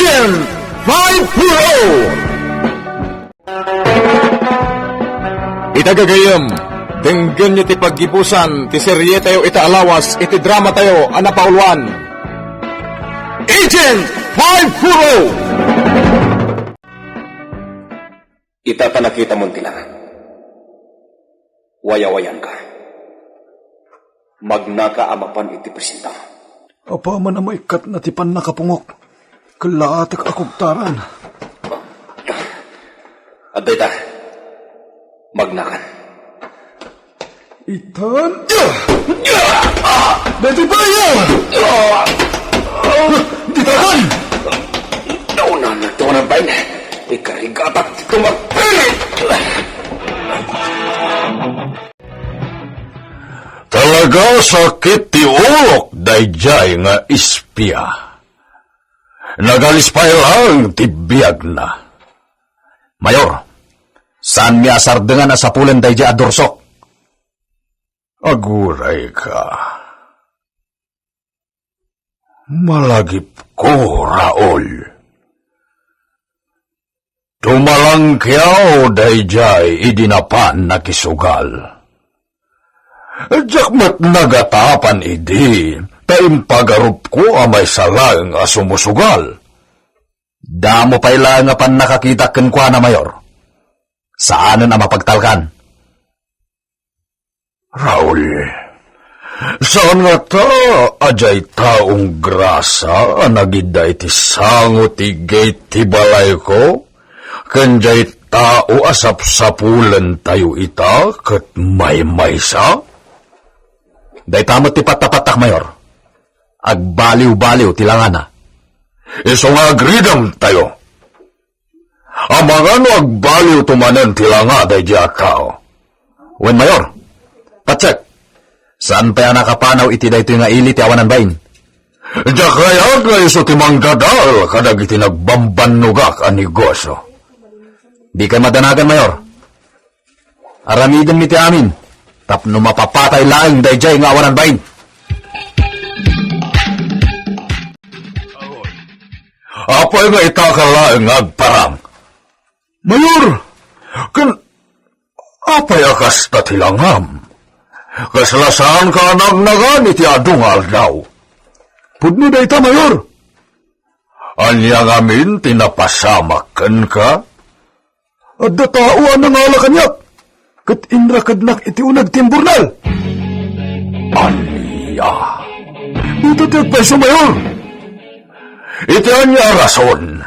Agent 5 Itagagayam, denggan niyo ti paggibusan, ti serye tayo ita alawas, iti drama tayo, anapauluan. Agent 5 Ita nakita mong tilangan. Wayawayan ka. Magnaka amapan iti presenta. Apa man na maikat na tipan nakapungok. Kalaatik akugtaran. At data, magnakan. Itan? Dati ba yan? Ditakan! Nauna na ito ng bain. Ikarigatak ito magpilit. Talaga sakit ti ulok dayjay nga ispya. Nagalispay lang ti biyag na. Mayor, saan mi asardengan na sa pulen dayjay adorsok? Aguray ka. Malagip ko, Raul. Tumalangkyaw dayjay idinapan na kisugal. Jakmat nagatapan idi, taim pagarup ko amay salang asumusugal. Damo pa ilang nga pan nakakita kenkwa na, Mayor. Saanan ang mapagtalkan? Raul, saan nga ta ajay taong grasa anagida iti sangot ti gate ti balay ko? Kanjay tao asap-sapulan tayo ita kat may-maysa? Day tamot ti patapatak, Mayor. Agbaliw-baliw tilangana. Iso nga agridam tayo. Amang ano agbaliw tumanan tilanga day di akao. Wen, Mayor, patsek, saan pa yan nakapanaw iti day ito nga ili ti awanan bain? Diya kaya nga iso ti manggadal kadag iti nagbambanugak ang negosyo. Di kayo madanagan, Mayor. Aramidin mi ti amin. Tapno mapapatay laing dayjay nga awanan bain. Apay nga itaka laing agparang. Mayor, apay akas tatilangam. Kaslasaan ka nagnagan iti adungal daw. Pudno da ita, Mayor. Anya ngamin tinapasamakan ka? At datauan na nga kanyak. Kat indrakadnak iti unag timburnal. Anya. Ito ti agpaiso, Mayor. Iti anya rason.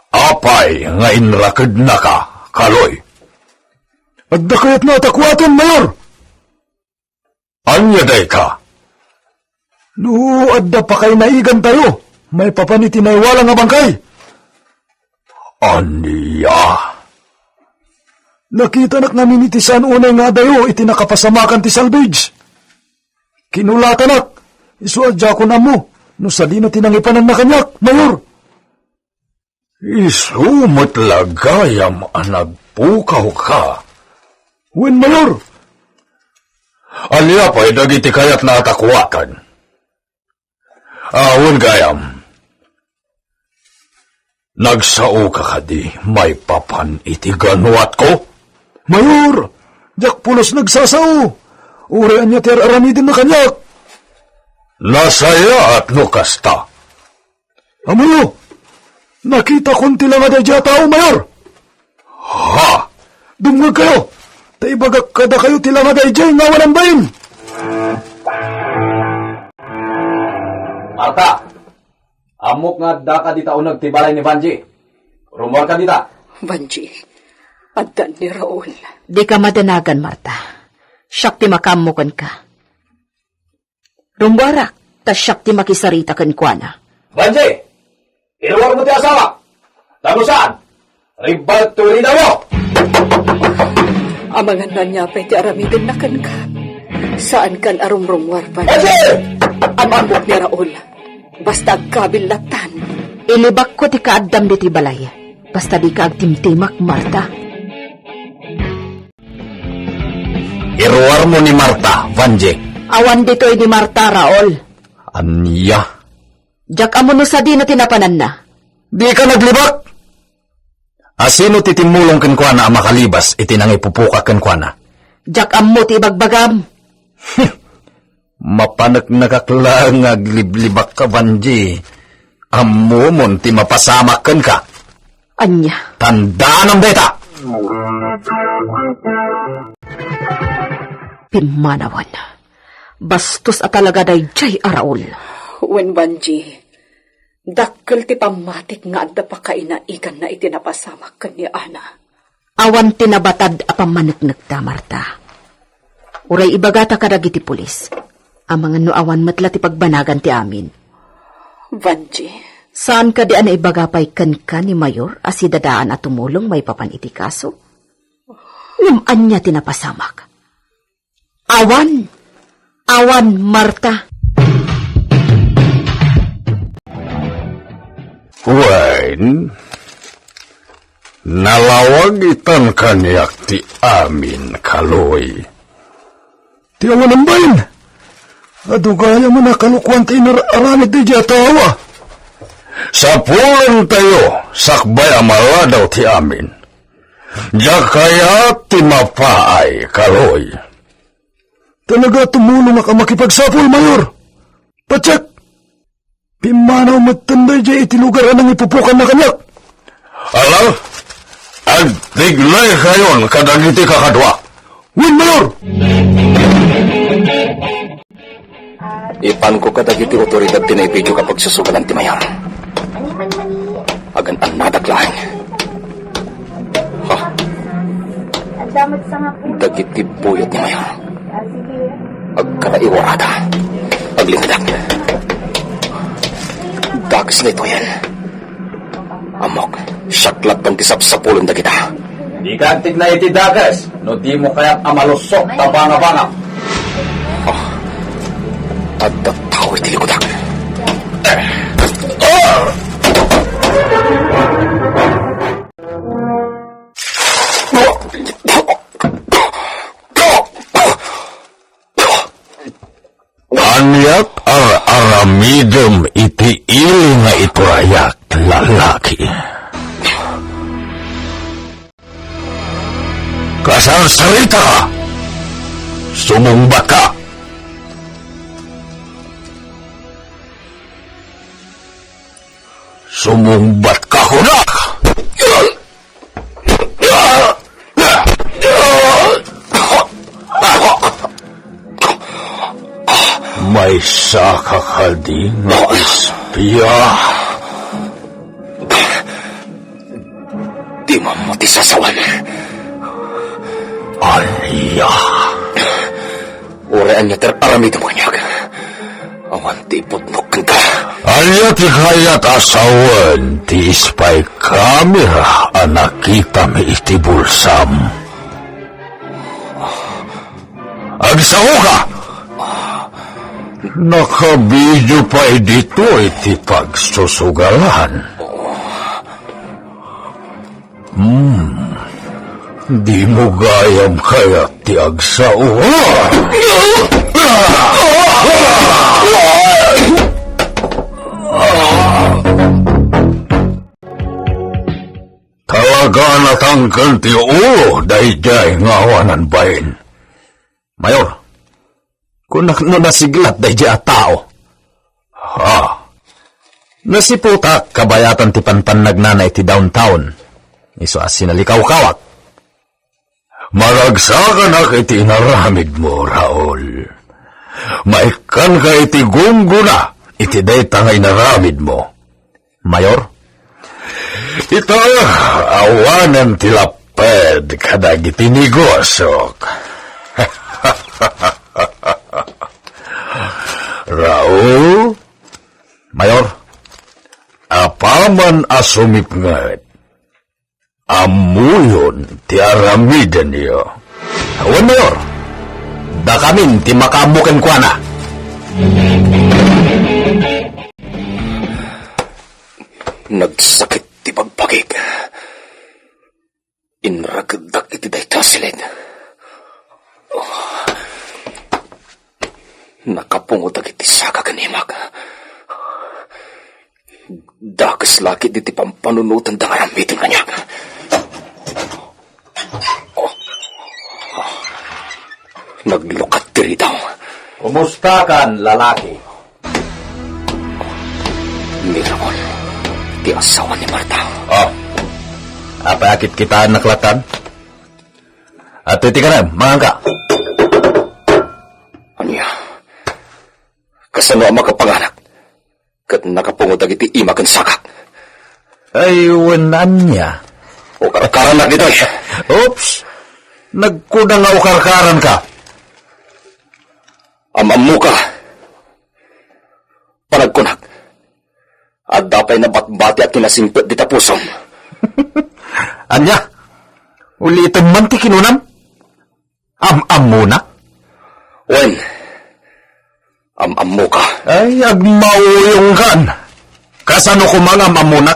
Apay nga inrakad na ka, Kaloy. Adda kayat na atakwatan, Mayor. Anya day ka? No, adda pa kay naigan tayo. May papaniti na iwala nga bangkay. Anya. Nakita nak namin iti saan unay nga dayo iti nakapasamakan ti salvage. Kinulatan nak, isuadya ko na mo, no sa di na tinangipanan na kanyak, Mayor. Isu matlagayam ang nagpukaw ka. Wen, Mayor. Alya pa'y dagiti kayat na atakwatan. Wen gayam. Nagsao ka kadi, may papan iti ganuat ko? Mayor, jak pulos nagsasao. Urian niya tiyar aramidin na kanyak. Nasaya at nukasta. Amayo, nakita kong tilangada dya tao, Mayor. Ha? Dumag kayo. Taibagak kada kayo tilangada dya nga walang bayin. Marta, amok nga daka di taunag tibalay ni Banji. Rumor ka dita. Banji, adan ni Raul. Di ka madanagan, Marta. Siyak ti makamukan ka. Rumbarak, ta siyak ti makisarita kan kwa na. Banji, iluwag mo ti asawa. Tagusan, ribal tuli na mo. Amangan na niya pwede aramidin na kan ka. Saan kan arumrumwar, Banji? Banji! Amamok ni Raul. Basta kabilatan. Ilibak ko ti kaadam di ti balay. Basta di ka agtimtimak, Marta. Iruar mo ni Marta, Vanjek. Awan dito'y ni Marta, Raul. Anya, Jak amo no sa di na tinapanan na. Di ka naglibak? Asino titimulong ken kuana ang makalibas iti nang ipupuka ken kuana? Jak amo ti ibagbagam. Mapanak nakaklang agliblibak ka, Vanji. Amumon ti mapasamak ken ka. Anya. Tandaan ang beta! Pimanawan. Bastos at talaga day jay araol. Wen Banji, dakkel ti pamatik nga adda pa kainaikan na itinapasamak kan ni Ana. Awan tinabatad a pamaneknek ta, Marta. Uray ibagata kadagiti pulis. Ang mga nuawan matla ti pagbanagan ti amin. Banji, Saan ka di na ibagapay kan ka ni Mayor as idadaan at tumulong may papan iti kaso? Ngaman niya tinapasamak. Awan! Awan, Marta! Wen, nalawag itan kanyak ti amin kaloy. Ti awan ang bayan. Adugaya mo na kalukuan ti inaramid di atawa. Sa pulan tayo, sakbay amala daw ti amin. Diya kaya ti mapaay kaloy. Talaga tumulong ka makipagsapol, Mayor. Patsek! Pimanaw magtanday di iti lugar anang ipupukan na kanyak. Alam, agtiglay kayon kadagiti kakadwa. Win, Mayor! Ipan ko kadagiti otoridad tinaipidyo kapag susugalan ti Mayor. Agan ang nadaglahan. Ha? Dagiti buyot ni Mayor. Agkaraiwarada. Aglingadak. Dagas nito yan. Amok, syaklat ng tisap-sapulon na kita. Di ka na iti dagas, no di mo kaya't amalusok tabanga-banga. At tao iti likodak. Anyak aramidem iti ili nga iturayak lalaki. Kasar sarita ka! Sumumbat ka! Sumumbat ka hunak! May saka ka di nga espiya. Di mamuti sa sawan. Anya. Uraan niya aramid ang kanyag. Awan ti putnokan ka. Anya ti kayat asawan ti spy camera anakita mi iti bulsam. Agsaw ka! Nakabidyo pa dito iti pagsusugalan. Di mo gayam kaya ti agsawa. Talaga natanggal ti ulo dayjay ngawanan bayin. Mayor, kung nasiglat dayjay a tao. Ha? Nasiputa kabayatan ti panpanag nanay ti downtown. Iso as sinalikaw kawak. Maragsakan na iti inaramid mo, Raul. Maikan ka iti gungguna, iti dayta nga inaramid mo. Mayor? Ito, awanan tilaped kadag iti negosok. Raul? Mayor? Apaman asumip ngat. Amuyon ti aramidan niyo. Awan, Mayor. Da kamin ti makabuken kwa na. Nagsakit ti pagpagig. Inragdag iti daytasilid. Nakapungod iti saka kanimag. Dakas laki di ti pampanunutan da nga mitin kanya. Naglukat diri daw. Kumusta kan, lalaki? Ni Ramon, ti asawa ni Marta. Oh, apa akit kita naklatan? At iti ka na, mangangka. Anya, kasano ang makapanganak? Kat nakapungod iti ima kan sakak. Ay, wanan niya. O karakaran na dito. Oops, nagkudang nga ukarkaran ka. Amam mo ka. Panagkunak. At dapay na batbati at kinasimpet di tapusom. Anya, ulitin man ti kinunam? Am muna? Wen, amam mo ka. Ay, agmauyong kan. Kasano kumangam muna?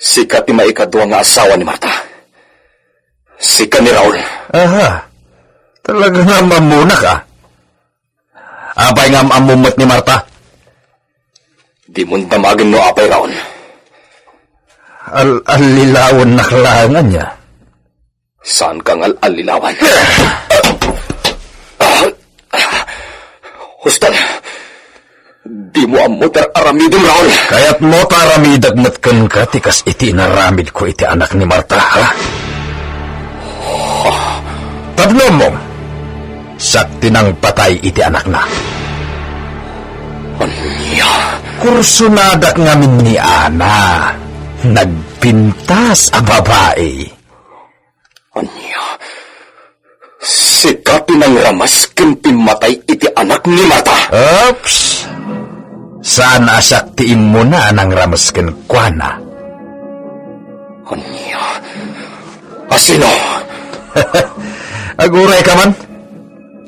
Sika ti maikadwa nga asawa ni Marta. Sika ni Raul. Aha, talaga nga mamuna ka. Abay nga amumot ni Marta. Di mo damagin no apay Raul. Al-alilawon na kalangan niya. Saan kang al-alilawan? Hustan, di mo amutar aramidong Raul. Kaya't mo taramidag matkan ka, tikas iti naramid ko iti anak ni Marta, ha? Tablo mo, sakti ng patay iti anak na. Anya, Kursunadak ngamin ni Ana, nagpintas a babae. anya, sika pinangramas ken pimatay iti anak ni Marta. Oops! Saan asaktiin mo na nang ramasken kwa na? Anya, asino? Aguray ka man?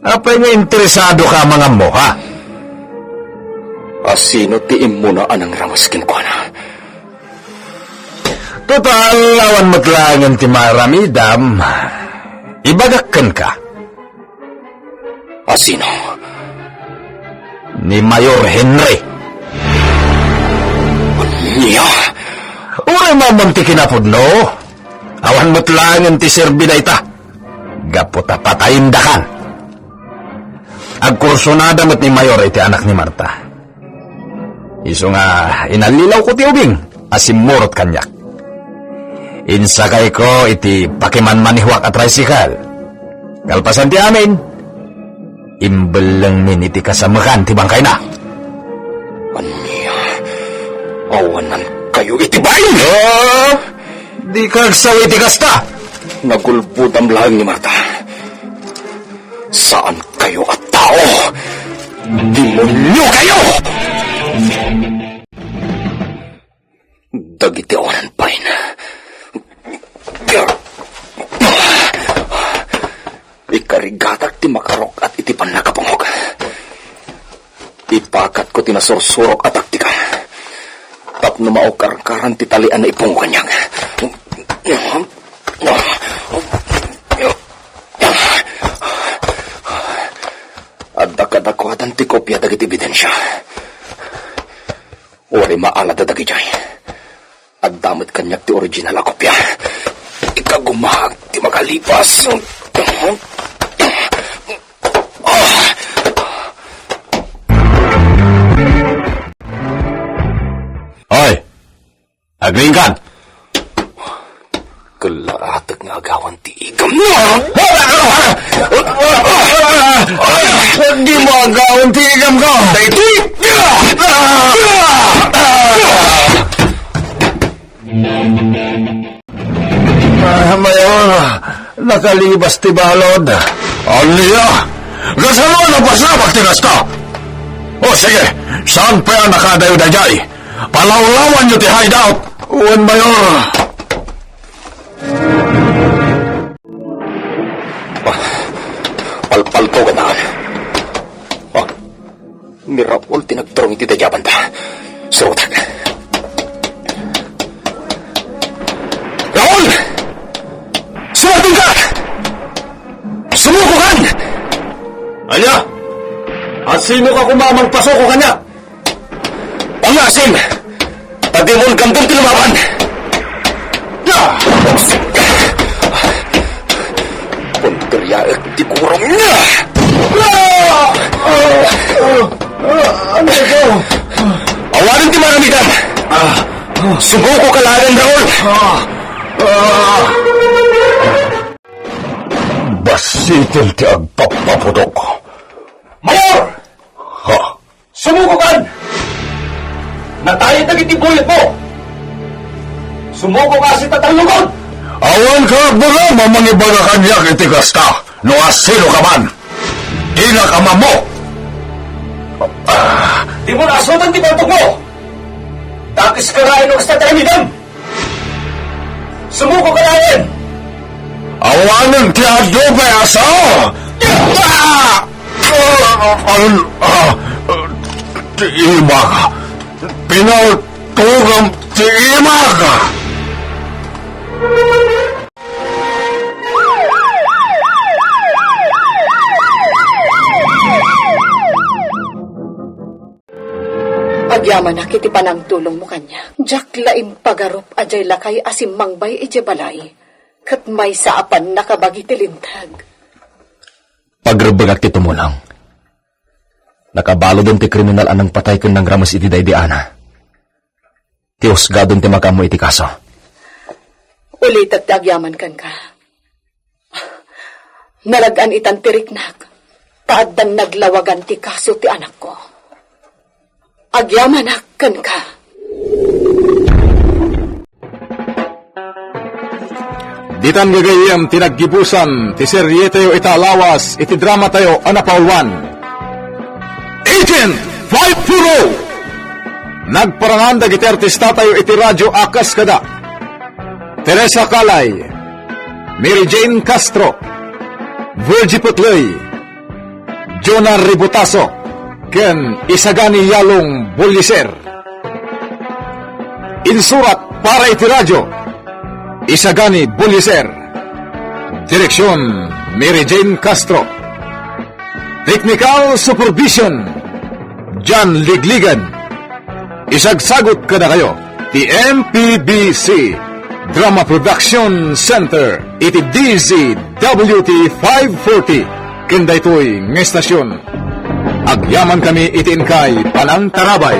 Apay nga interesado ka mga mo, ha? Asino ti imuna anang ramaskin ko na? Total, awan matlangan ti maramidam. Ibagakkan ka Asino? ni Mayor Henry. Niya? Uray mamunti kinapudno. Awan matlangan ti serbida ita. Gaputa patayin dakan. Agkursunada mat ni Mayor iti anak ni Marta. Iso nga inalilaw ko ti ubing. Asimurot kanyak. Insakay ko iti pakiman-manihwak at tricycle. Kalpasan ti amin. Imbelang min iti kasamakan ti bangkay na. Anya? Awanan kayo itibayin! Oh, di kagsawi ti kasta. Nagulbud ang lahing ni Marta. Saan kayo at tao? Demonyo kayo! Dagiti awanan pain. Ikarigatak ti makarok at iti panakapangog. Ipakat ko tinasursurok at taktika. Tapno maukarkaran ti talian na ipong kanyang. At dakadakwatan ti kopya dagiti ebidensya. Wari maalada dagi jay. At damot kanyak ti original a kopya. Ikagumahag ti makalipas. Hoy, agringkan. Kalaatag nga agawan ti igam. Di mo agawin ti igam ko. Daytoy! Mayor, nakalibas ti balod. Aliya, kasano na pasabak ti kasta? O sige, saan pa ang nakadayo na jay? Palawlawan nyo ti hideout. Uwan, Mayor. Palpalto ka na. Ni Rapol tinagturong iti dayaban ta. Surutan. Raul! Surutan ka! Sumuko kan! Anya? At sino ka kumamang pasoko kanya? Mga asim! Tagdemon gandong tilumaban! Punteriaek di kurang niya! Ano ito? Awarin ti maramigan! Subuko kalagan, Raul! Basitin ti agpapapudok. Mayor! Ha? Sumuko kan! Natayit na kitibuyot mo! Sumuko ka si tatalugod! Awan ka baga mamangibaga kanya iti kasta. No asino ka man. Ina ka mamo. Di mo nasutan ti bantok mo! Takis ka rin ang sa talamidam! Sumuko ka rin! Awanan ti adobe asa. Ti imaga. Pinautugang ti imaga. Agyaman na kiti panang tulong mo kanya. Jak laim pagarup ajay lakay asim mangbay ije balay. Kat may saapan nakabagi tilintag. Pagrebagak ti tumulang. Nakabalo doon ti kriminal anang patay kun ng ramas iti daydiana. Ti husgadon ti makamo iti kaso. Ulit at agyaman kan ka. Nalagan itan tiriknag. Taadan naglawagan ti kaso ti anak ko. Agyaman kan ka. Ditan gagayam tinaggibusan ti serye tayo italawas iti drama tayo anapauwan. Agent 5 Nagparangan dagiti artista tayo iti radyo akas kada. Teresa Calay, Mary Jane Castro, Virgie Putley, Jonah Ributaso, ken Isagani Yalong Buliser. Insurat para iti radyo Isagani Buliser. Direksyon Mary Jane Castro. Technical Supervision John Ligligan. Isagsagot kada kayo ti MPBC Drama Production Center iti DZWT 540 ken daytoy nga estasyon. Agyaman kami iti inkay Panang Tarabay.